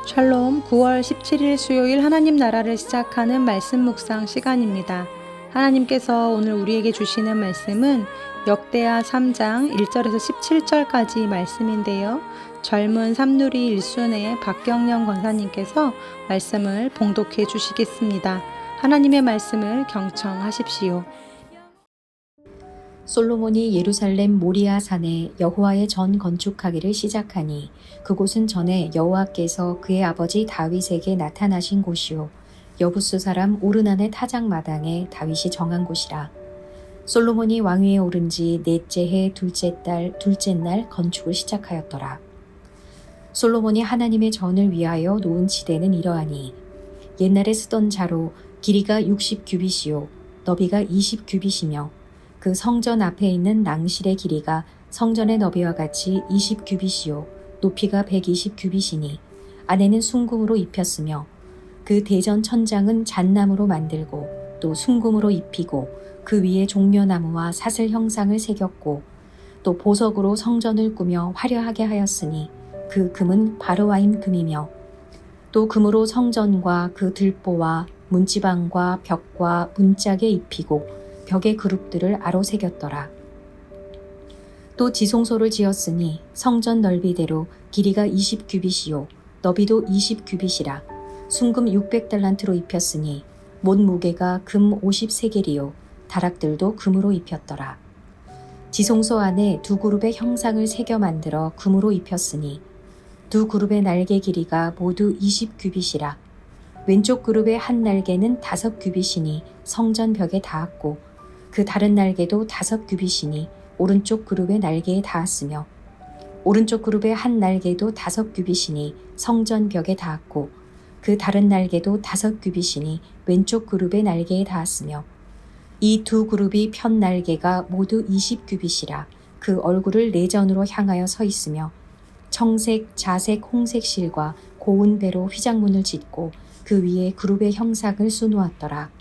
샬롬 9월 17일 수요일 하나님 나라를 시작하는 말씀 묵상 시간입니다. 하나님께서 오늘 우리에게 주시는 말씀은 역대하 3장 1절에서 17절까지 말씀인데요. 젊은 삼누리 일순의 박경령 권사님께서 말씀을 봉독해 주시겠습니다. 하나님의 말씀을 경청하십시오. 솔로몬이 예루살렘 모리아 산에 여호와의 전 건축하기를 시작하니 그곳은 전에 여호와께서 그의 아버지 다윗에게 나타나신 곳이요 여부스 사람 오르난의 타작마당에 다윗이 정한 곳이라. 솔로몬이 왕위에 오른 지 넷째 해 둘째 날 건축을 시작하였더라. 솔로몬이 하나님의 전을 위하여 놓은 지대는 이러하니 옛날에 쓰던 자로 길이가 60규빗이요 너비가 20규빗이며 그 성전 앞에 있는 낭실의 길이가 성전의 너비와 같이 20규빗이요 높이가 120규빗이니 안에는 순금으로 입혔으며 그 대전 천장은 잣나무로 만들고 또 순금으로 입히고 그 위에 종려나무와 사슬 형상을 새겼고 또 보석으로 성전을 꾸며 화려하게 하였으니 그 금은 바르와임 금이며 또 금으로 성전과 그 들보와 문지방과 벽과 문짝에 입히고 벽의 그룹들을 아로 새겼더라. 또 지성소를 지었으니 성전 넓이대로 길이가 20규빗이요 너비도 20규빗이라. 순금 600달란트로 입혔으니 못 무게가 금 50세겔이요 다락들도 금으로 입혔더라. 지성소 안에 두 그룹의 형상을 새겨 만들어 금으로 입혔으니 두 그룹의 날개 길이가 모두 20규빗이라. 왼쪽 그룹의 한 날개는 5규빗이니 성전 벽에 닿았고 그 다른 날개도 5규빗이니 오른쪽 그룹의 날개에 닿았으며 오른쪽 그룹의 한 날개도 5규빗이니 성전 벽에 닿았고 그 다른 날개도 5규빗이니 왼쪽 그룹의 날개에 닿았으며 이 두 그룹이 편 날개가 모두 20규빗이라. 그 얼굴을 내전으로 향하여 서 있으며 청색, 자색, 홍색 실과 고운 배로 휘장문을 짓고 그 위에 그룹의 형상을 수놓았더라.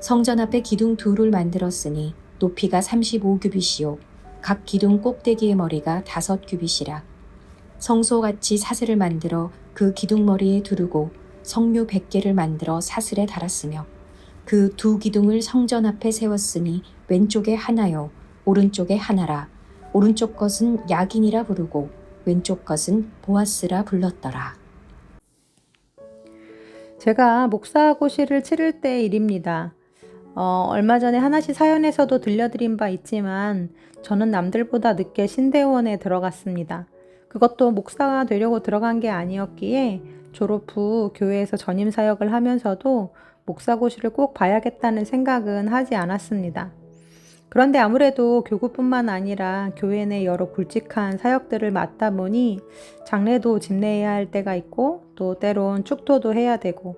성전 앞에 기둥 둘을 만들었으니 높이가 35규빗이요 각 기둥 꼭대기의 머리가 5규빗이라. 성소같이 사슬을 만들어 그 기둥 머리에 두르고 성류 100개를 만들어 사슬에 달았으며 그 두 기둥을 성전 앞에 세웠으니 왼쪽에 하나요 오른쪽에 하나라. 오른쪽 것은 야긴이라 부르고 왼쪽 것은 보아스라 불렀더라. 제가 목사고시를 치를 때 일입니다. 얼마 전에 하나씩 사연에서도 들려드린 바 있지만 저는 남들보다 늦게 신대원에 들어갔습니다. 그것도 목사가 되려고 들어간 게 아니었기에 졸업 후 교회에서 전임 사역을 하면서도 목사고시를 꼭 봐야겠다는 생각은 하지 않았습니다. 그런데 아무래도 교구뿐만 아니라 교회 내 여러 굵직한 사역들을 맡다 보니 장례도 집례해야 할 때가 있고 또 때론 축도도 해야 되고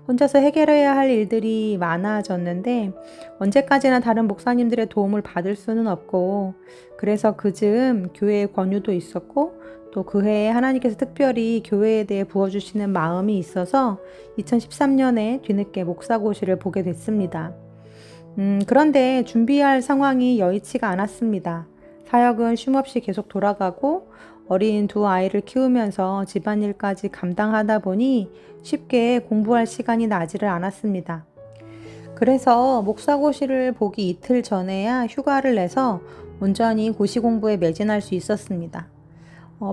혼자서 해결해야 할 일들이 많아졌는데 언제까지나 다른 목사님들의 도움을 받을 수는 없고 그래서 그즈음 교회의 권유도 있었고 또 그 해에 하나님께서 특별히 교회에 대해 부어주시는 마음이 있어서 2013년에 뒤늦게 목사고시를 보게 됐습니다. 그런데 준비할 상황이 여의치가 않았습니다. 사역은 쉼없이 계속 돌아가고 어린 두 아이를 키우면서 집안일까지 감당하다 보니 쉽게 공부할 시간이 나지를 않았습니다. 그래서 목사고시를 보기 이틀 전에야 휴가를 내서 온전히 고시 공부에 매진할 수 있었습니다.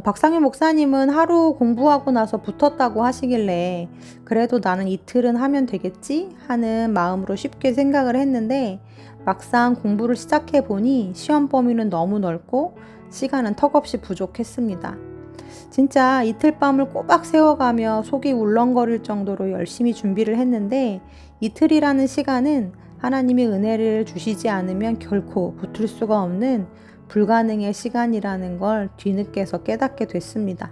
박상현 목사님은 하루 공부하고 나서 붙었다고 하시길래 그래도 나는 이틀은 하면 되겠지 하는 마음으로 쉽게 생각을 했는데 막상 공부를 시작해 보니 시험 범위는 너무 넓고 시간은 턱없이 부족했습니다. 진짜 이틀 밤을 꼬박 세워가며 속이 울렁거릴 정도로 열심히 준비를 했는데 이틀이라는 시간은 하나님의 은혜를 주시지 않으면 결코 붙을 수가 없는 불가능의 시간이라는 걸 뒤늦게서 깨닫게 됐습니다.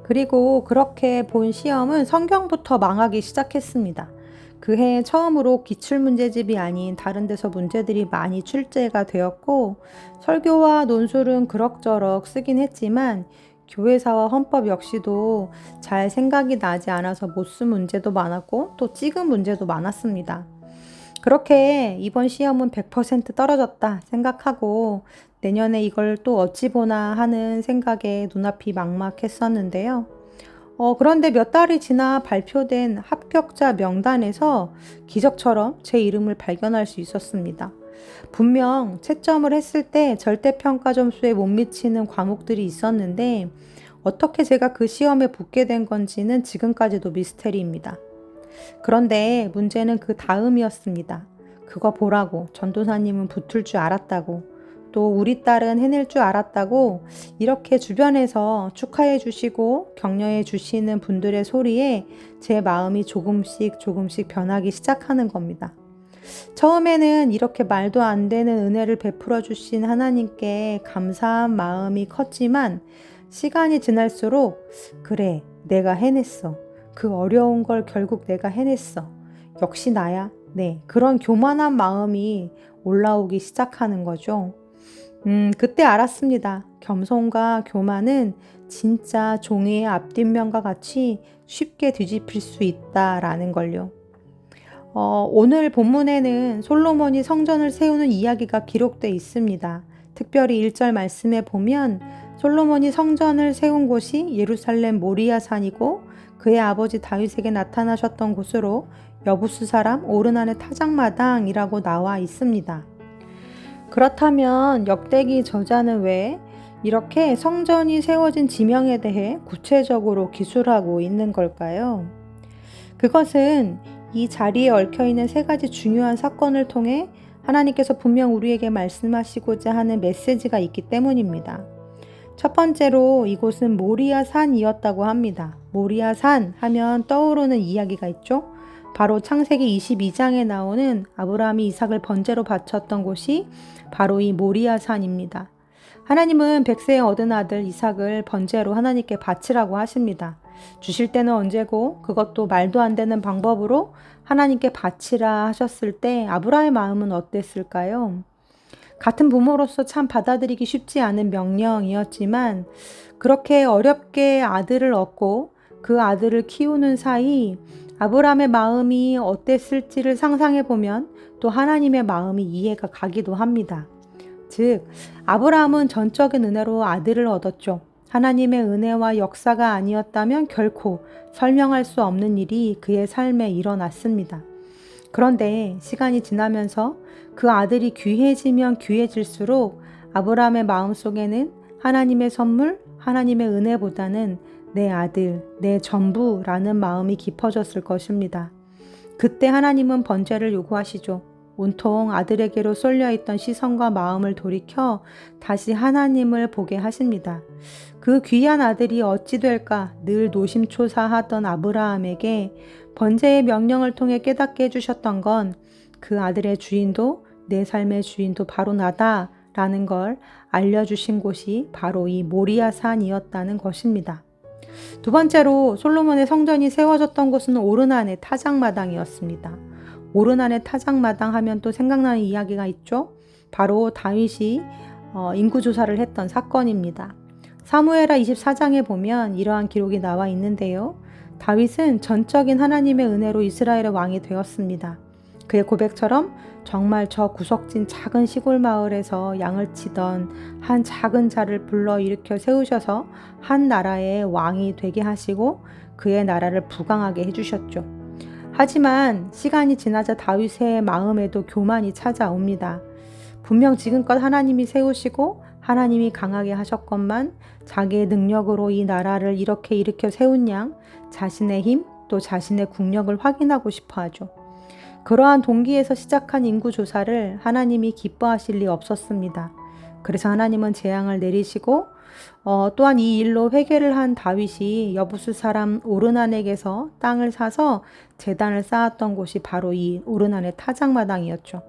그리고 그렇게 본 시험은 성경부터 망하기 시작했습니다. 그 해 처음으로 기출문제집이 아닌 다른 데서 문제들이 많이 출제가 되었고 설교와 논술은 그럭저럭 쓰긴 했지만 교회사와 헌법 역시도 잘 생각이 나지 않아서 못 쓴 문제도 많았고 또 찍은 문제도 많았습니다. 그렇게 이번 시험은 100% 떨어졌다 생각하고 내년에 이걸 또 어찌 보나 하는 생각에 눈앞이 막막했었는데요. 그런데 몇 달이 지나 발표된 합격자 명단에서 기적처럼 제 이름을 발견할 수 있었습니다. 분명 채점을 했을 때 절대평가 점수에 못 미치는 과목들이 있었는데 어떻게 제가 그 시험에 붙게 된 건지는 지금까지도 미스테리입니다. 그런데 문제는 그 다음이었습니다. 그거 보라고 전도사님은 붙을 줄 알았다고 또 우리 딸은 해낼 줄 알았다고 이렇게 주변에서 축하해 주시고 격려해 주시는 분들의 소리에 제 마음이 조금씩 변하기 시작하는 겁니다. 처음에는 이렇게 말도 안 되는 은혜를 베풀어 주신 하나님께 감사한 마음이 컸지만 시간이 지날수록 그래, 내가 해냈어. 그 어려운 걸 결국 내가 해냈어. 역시 나야. 네, 그런 교만한 마음이 올라오기 시작하는 거죠. 그때 알았습니다. 겸손과 교만은 진짜 종이의 앞뒷면과 같이 쉽게 뒤집힐 수 있다라는 걸요. 오늘 본문에는 솔로몬이 성전을 세우는 이야기가 기록되어 있습니다. 특별히 1절 말씀에 보면 솔로몬이 성전을 세운 곳이 예루살렘 모리아 산이고 그의 아버지 다윗에게 나타나셨던 곳으로 여부스 사람 오르난의 타작마당이라고 나와 있습니다. 그렇다면 역대기 저자는 왜 이렇게 성전이 세워진 지명에 대해 구체적으로 기술하고 있는 걸까요? 그것은 이 자리에 얽혀있는 세 가지 중요한 사건을 통해 하나님께서 분명 우리에게 말씀하시고자 하는 메시지가 있기 때문입니다. 첫 번째로 이곳은 모리아 산이었다고 합니다. 모리아 산 하면 떠오르는 이야기가 있죠. 바로 창세기 22장에 나오는 아브라함이 이삭을 번제로 바쳤던 곳이 바로 이 모리아 산입니다. 하나님은 백세에 얻은 아들 이삭을 번제로 하나님께 바치라고 하십니다. 주실 때는 언제고 그것도 말도 안 되는 방법으로 하나님께 바치라 하셨을 때 아브라함의 마음은 어땠을까요? 같은 부모로서 참 받아들이기 쉽지 않은 명령이었지만 그렇게 어렵게 아들을 얻고 그 아들을 키우는 사이 아브라함의 마음이 어땠을지를 상상해 보면 또 하나님의 마음이 이해가 가기도 합니다. 즉, 아브라함은 전적인 은혜로 아들을 얻었죠. 하나님의 은혜와 역사가 아니었다면 결코 설명할 수 없는 일이 그의 삶에 일어났습니다. 그런데 시간이 지나면서 그 아들이 귀해지면 귀해질수록 아브라함의 마음속에는 하나님의 선물, 하나님의 은혜보다는 내 아들, 내 전부라는 마음이 깊어졌을 것입니다. 그때 하나님은 번제를 요구하시죠. 온통 아들에게로 쏠려있던 시선과 마음을 돌이켜 다시 하나님을 보게 하십니다. 그 귀한 아들이 어찌 될까 늘 노심초사하던 아브라함에게 번제의 명령을 통해 깨닫게 해주셨던 건 그 아들의 주인도 내 삶의 주인도 바로 나다라는 걸 알려주신 곳이 바로 이 모리아 산이었다는 것입니다. 두 번째로 솔로몬의 성전이 세워졌던 곳은 오르난의 타작마당이었습니다. 오르난의 타작마당 하면 또 생각나는 이야기가 있죠. 바로 다윗이 인구조사를 했던 사건입니다. 사무엘하 24장에 보면 이러한 기록이 나와 있는데요. 다윗은 전적인 하나님의 은혜로 이스라엘의 왕이 되었습니다. 그의 고백처럼 정말 저 구석진 작은 시골 마을에서 양을 치던 한 작은 자를 불러일으켜 세우셔서 한 나라의 왕이 되게 하시고 그의 나라를 부강하게 해주셨죠. 하지만 시간이 지나자 다윗의 마음에도 교만이 찾아옵니다. 분명 지금껏 하나님이 세우시고 하나님이 강하게 하셨건만 자기의 능력으로 이 나라를 이렇게 일으켜 세운 양 자신의 힘 또 자신의 국력을 확인하고 싶어 하죠. 그러한 동기에서 시작한 인구조사를 하나님이 기뻐하실 리 없었습니다. 그래서 하나님은 재앙을 내리시고 또한 이 일로 회개를 한 다윗이 여부스 사람 오르난에게서 땅을 사서 제단을 쌓았던 곳이 바로 이 오르난의 타작마당이었죠.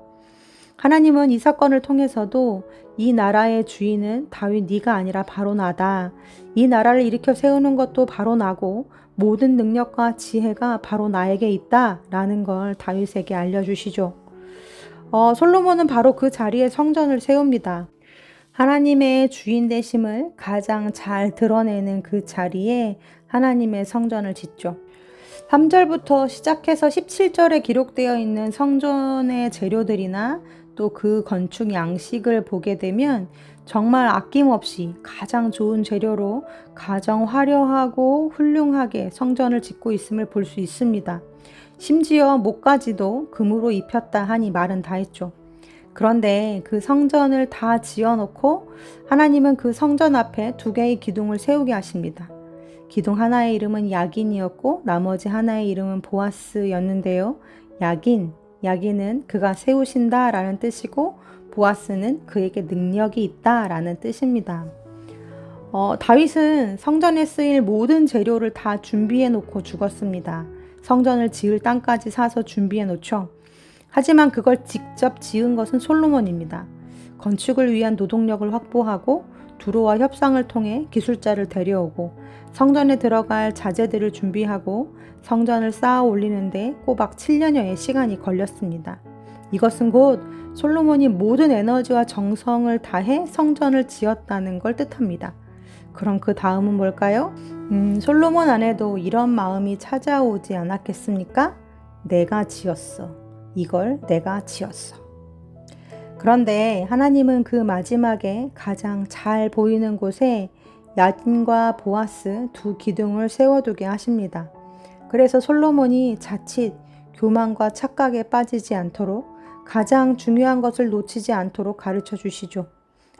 하나님은 이 사건을 통해서도 이 나라의 주인은 다윗 네가 아니라 바로 나다. 이 나라를 일으켜 세우는 것도 바로 나고 모든 능력과 지혜가 바로 나에게 있다라는 걸 다윗에게 알려주시죠. 솔로몬은 바로 그 자리에 성전을 세웁니다. 하나님의 주인 되심을 가장 잘 드러내는 그 자리에 하나님의 성전을 짓죠. 3절부터 시작해서 17절에 기록되어 있는 성전의 재료들이나 또 그 건축 양식을 보게 되면 정말 아낌없이 가장 좋은 재료로 가장 화려하고 훌륭하게 성전을 짓고 있음을 볼 수 있습니다. 심지어 목까지도 금으로 입혔다 하니 말은 다 했죠. 그런데 그 성전을 다 지어놓고 하나님은 그 성전 앞에 2개의 기둥을 세우게 하십니다. 기둥 하나의 이름은 야긴이었고 나머지 하나의 이름은 보아스였는데요. 야긴은 그가 세우신다 라는 뜻이고 보아스는 그에게 능력이 있다 라는 뜻입니다. 다윗은 성전에 쓰일 모든 재료를 다 준비해 놓고 죽었습니다. 성전을 지을 땅까지 사서 준비해 놓죠. 하지만 그걸 직접 지은 것은 솔로몬입니다. 건축을 위한 노동력을 확보하고 두로와 협상을 통해 기술자를 데려오고 성전에 들어갈 자재들을 준비하고 성전을 쌓아 올리는데 꼬박 7년여의 시간이 걸렸습니다. 이것은 곧 솔로몬이 모든 에너지와 정성을 다해 성전을 지었다는 걸 뜻합니다. 그럼 그 다음은 뭘까요? 솔로몬 안에도 이런 마음이 찾아오지 않았겠습니까? 내가 지었어. 이걸 내가 지었어. 그런데 하나님은 그 마지막에 가장 잘 보이는 곳에 야긴과 보아스 2 기둥을 세워두게 하십니다. 그래서 솔로몬이 자칫 교만과 착각에 빠지지 않도록 가장 중요한 것을 놓치지 않도록 가르쳐 주시죠.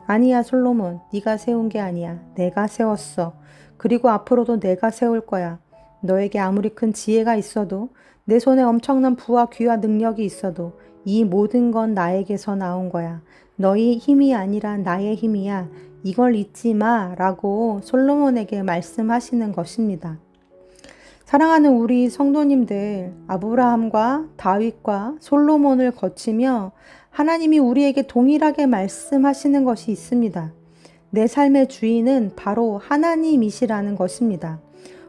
아니야 솔로몬, 네가 세운 게 아니야. 내가 세웠어. 그리고 앞으로도 내가 세울 거야. 너에게 아무리 큰 지혜가 있어도 내 손에 엄청난 부와 귀와 능력이 있어도 이 모든 건 나에게서 나온 거야. 너희 힘이 아니라 나의 힘이야. 이걸 잊지 마 라고 솔로몬에게 말씀하시는 것입니다. 사랑하는 우리 성도님들, 아브라함과 다윗과 솔로몬을 거치며 하나님이 우리에게 동일하게 말씀하시는 것이 있습니다. 내 삶의 주인은 바로 하나님이시라는 것입니다.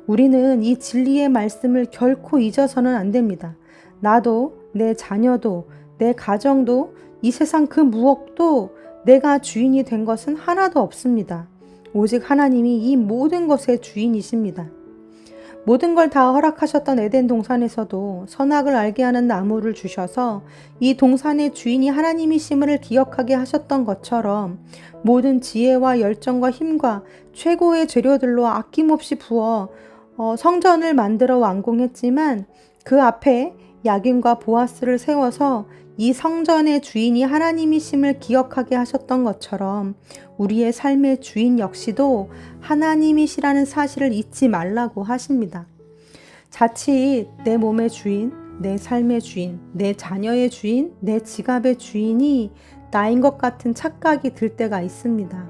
우리는 이 진리의 말씀을 결코 잊어서는 안 됩니다. 나도, 내 자녀도, 내 가정도, 이 세상 그 무엇도 내가 주인이 된 것은 하나도 없습니다. 오직 하나님이 이 모든 것의 주인이십니다. 모든 걸 다 허락하셨던 에덴 동산에서도 선악을 알게 하는 나무를 주셔서 이 동산의 주인이 하나님이심을 기억하게 하셨던 것처럼 모든 지혜와 열정과 힘과 최고의 재료들로 아낌없이 부어 성전을 만들어 완공했지만 그 앞에 야긴과 보아스를 세워서 이 성전의 주인이 하나님이심을 기억하게 하셨던 것처럼 우리의 삶의 주인 역시도 하나님이시라는 사실을 잊지 말라고 하십니다. 자칫 내 몸의 주인, 내 삶의 주인, 내 자녀의 주인, 내 지갑의 주인이 나인 것 같은 착각이 들 때가 있습니다.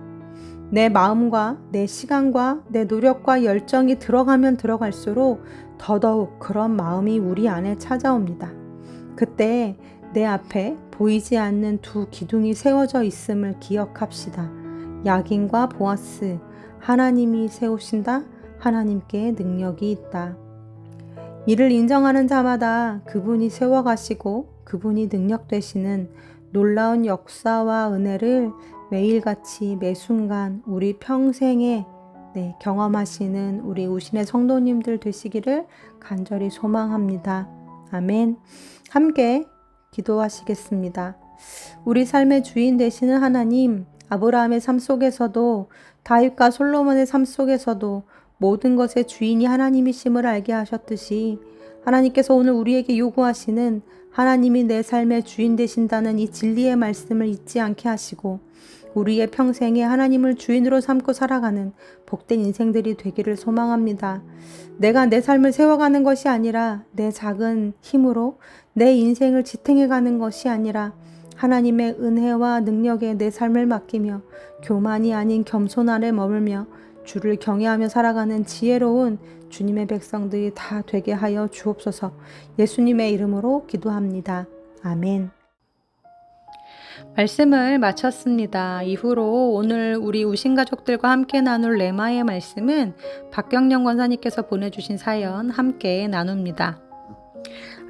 내 마음과 내 시간과 내 노력과 열정이 들어가면 들어갈수록 더더욱 그런 마음이 우리 안에 찾아옵니다. 그때 내 앞에 보이지 않는 2 기둥이 세워져 있음을 기억합시다. 야긴과 보아스, 하나님이 세우신다. 하나님께 능력이 있다. 이를 인정하는 자마다 그분이 세워가시고 그분이 능력 되시는 놀라운 역사와 은혜를 매일같이 매 순간 우리 평생에 경험하시는 우리 우신의 성도님들 되시기를 간절히 소망합니다. 아멘. 함께 기도하시겠습니다. 우리 삶의 주인 되시는 하나님, 아브라함의 삶 속에서도 다윗과 솔로몬의 삶 속에서도 모든 것의 주인이 하나님이심을 알게 하셨듯이 하나님께서 오늘 우리에게 요구하시는 하나님이 내 삶의 주인 되신다는 이 진리의 말씀을 잊지 않게 하시고 우리의 평생에 하나님을 주인으로 삼고 살아가는 복된 인생들이 되기를 소망합니다. 내가 내 삶을 세워가는 것이 아니라 내 작은 힘으로 내 인생을 지탱해가는 것이 아니라 하나님의 은혜와 능력에 내 삶을 맡기며 교만이 아닌 겸손 안에 머물며 주를 경외하며 살아가는 지혜로운 주님의 백성들이 다 되게 하여 주옵소서. 예수님의 이름으로 기도합니다. 아멘. 말씀을 마쳤습니다. 이후로 오늘 우리 우신 가족들과 함께 나눌 레마의 말씀은 박경영 권사님께서 보내주신 사연 함께 나눕니다.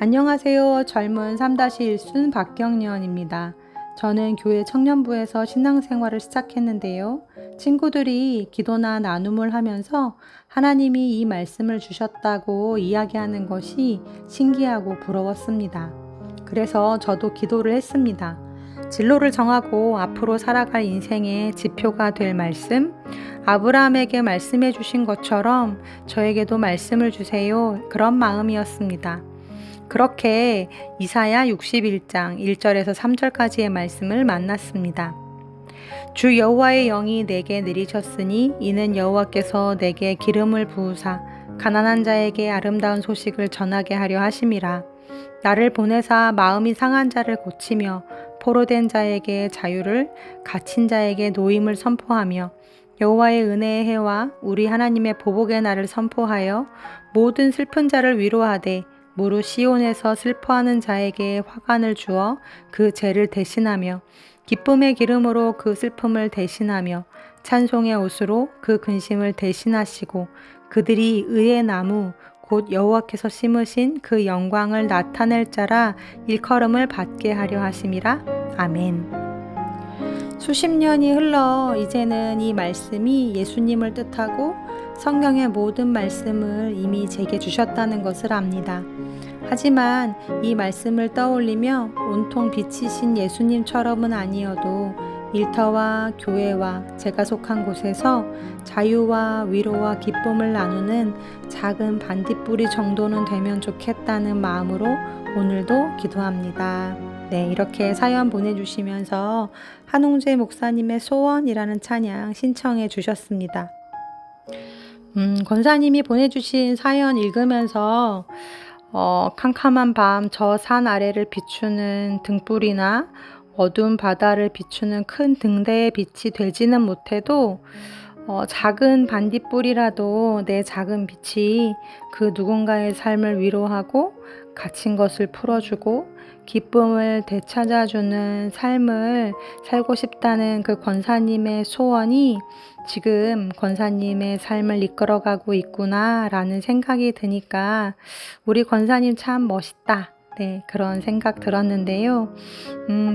안녕하세요. 젊은 3-1순 박경련입니다. 저는 교회 청년부에서 신앙생활을 시작했는데요. 친구들이 기도나 나눔을 하면서 하나님이 이 말씀을 주셨다고 이야기하는 것이 신기하고 부러웠습니다. 그래서 저도 기도를 했습니다. 진로를 정하고 앞으로 살아갈 인생의 지표가 될 말씀, 아브라함에게 말씀해 주신 것처럼 저에게도 말씀을 주세요. 그런 마음이었습니다. 그렇게 이사야 61장 1절에서 3절까지의 말씀을 만났습니다. 주 여호와의 영이 내게 내리셨으니 이는 여호와께서 내게 기름을 부으사 가난한 자에게 아름다운 소식을 전하게 하려 하심이라. 나를 보내사 마음이 상한 자를 고치며 포로된 자에게 자유를, 갇힌 자에게 노임을 선포하며 여호와의 은혜의 해와 우리 하나님의 보복의 날을 선포하여 모든 슬픈 자를 위로하되 무릇 시온에서 슬퍼하는 자에게 화관을 주어 그 죄를 대신하며 기쁨의 기름으로 그 슬픔을 대신하며 찬송의 옷으로 그 근심을 대신하시고 그들이 의의 나무 곧 여호와께서 심으신 그 영광을 나타낼 자라 일컬음을 받게 하려 하심이라. 아멘. 수십 년이 흘러 이제는 이 말씀이 예수님을 뜻하고 성경의 모든 말씀을 이미 제게 주셨다는 것을 압니다. 하지만 이 말씀을 떠올리며 온통 빛이신 예수님처럼은 아니어도 일터와 교회와 제가 속한 곳에서 자유와 위로와 기쁨을 나누는 작은 반딧불이 정도는 되면 좋겠다는 마음으로 오늘도 기도합니다. 네, 이렇게 사연 보내주시면서 한홍재 목사님의 소원이라는 찬양 신청해 주셨습니다. 권사님이 보내주신 사연 읽으면서 캄캄한 밤 저 산 아래를 비추는 등불이나 어두운 바다를 비추는 큰 등대의 빛이 되지는 못해도 작은 반딧불이라도 내 작은 빛이 그 누군가의 삶을 위로하고 갇힌 것을 풀어주고 기쁨을 되찾아주는 삶을 살고 싶다는 그 권사님의 소원이 지금 권사님의 삶을 이끌어가고 있구나라는 생각이 드니까 우리 권사님 참 멋있다. 네, 그런 생각 들었는데요.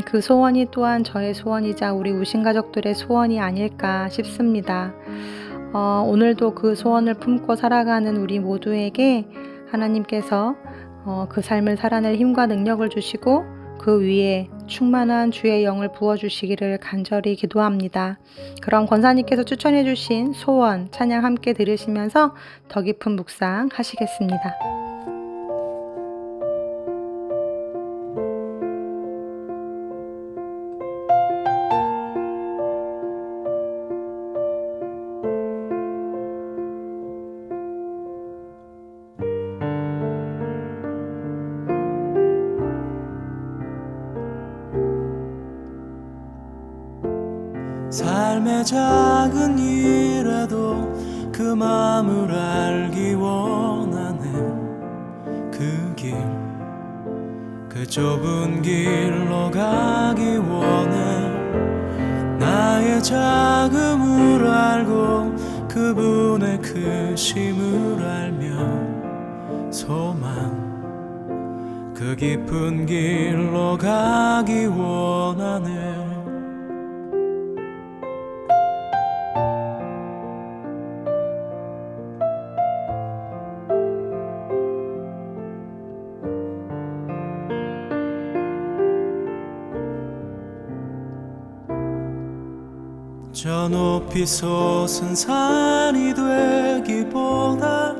그 소원이 또한 저의 소원이자 우리 우신가족들의 소원이 아닐까 싶습니다. 오늘도 그 소원을 품고 살아가는 우리 모두에게 하나님께서 그 삶을 살아낼 힘과 능력을 주시고 그 위에 충만한 주의 영을 부어주시기를 간절히 기도합니다. 그럼 권사님께서 추천해 주신 소원 찬양 함께 들으시면서 더 깊은 묵상 하시겠습니다. 삶의 작은 일에도 그 마음을 알기 원하네. 그 길, 그 좁은 길로 가기 원해. 나의 작음을 알고 그분의 크심을 알며 소망, 그 깊은 길로 가기 원하네. 저 높이 솟은 산이 되기보다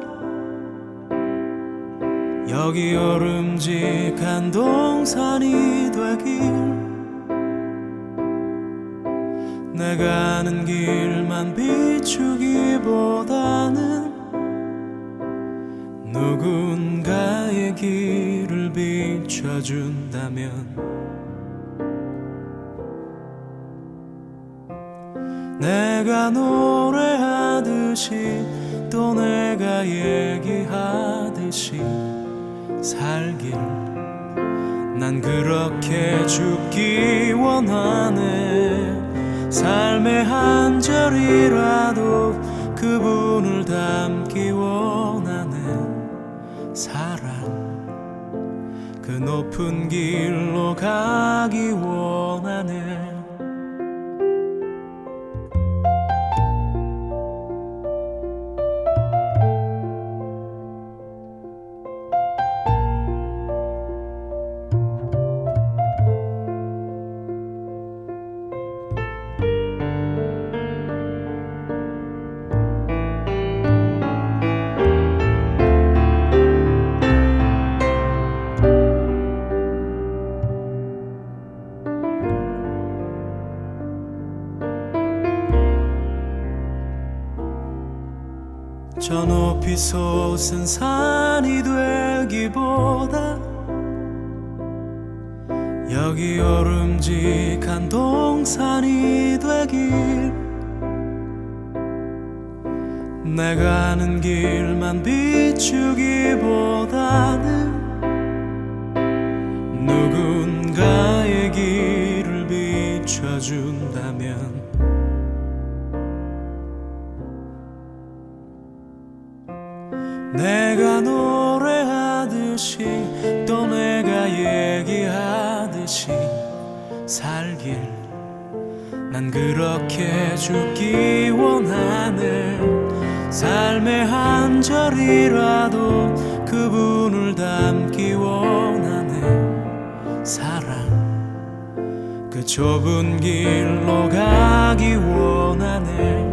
여기 오름직한 동산이 되길, 내가 아는 길만 비추기보다는 누군가의 길을 비춰준다면 내가 노래하듯이 또 내가 얘기하듯이 살길, 난 그렇게 죽기 원하네. 삶의 한 절이라도 그분을 담기 원하네. 사랑, 그 높은 길로 가기 원하네. 높이 솟은 산이 되기보다 여기 오름직한 동산이 되길 내가 아는 길만 비추기보다는 누군가의 길을 비춰준다면 내가 노래하듯이 또 내가 얘기하듯이 살길 난 그렇게 죽기 원하는 삶의 한 절이라도 그분을 닮기 원하는 사랑 그 좁은 길로 가기 원하네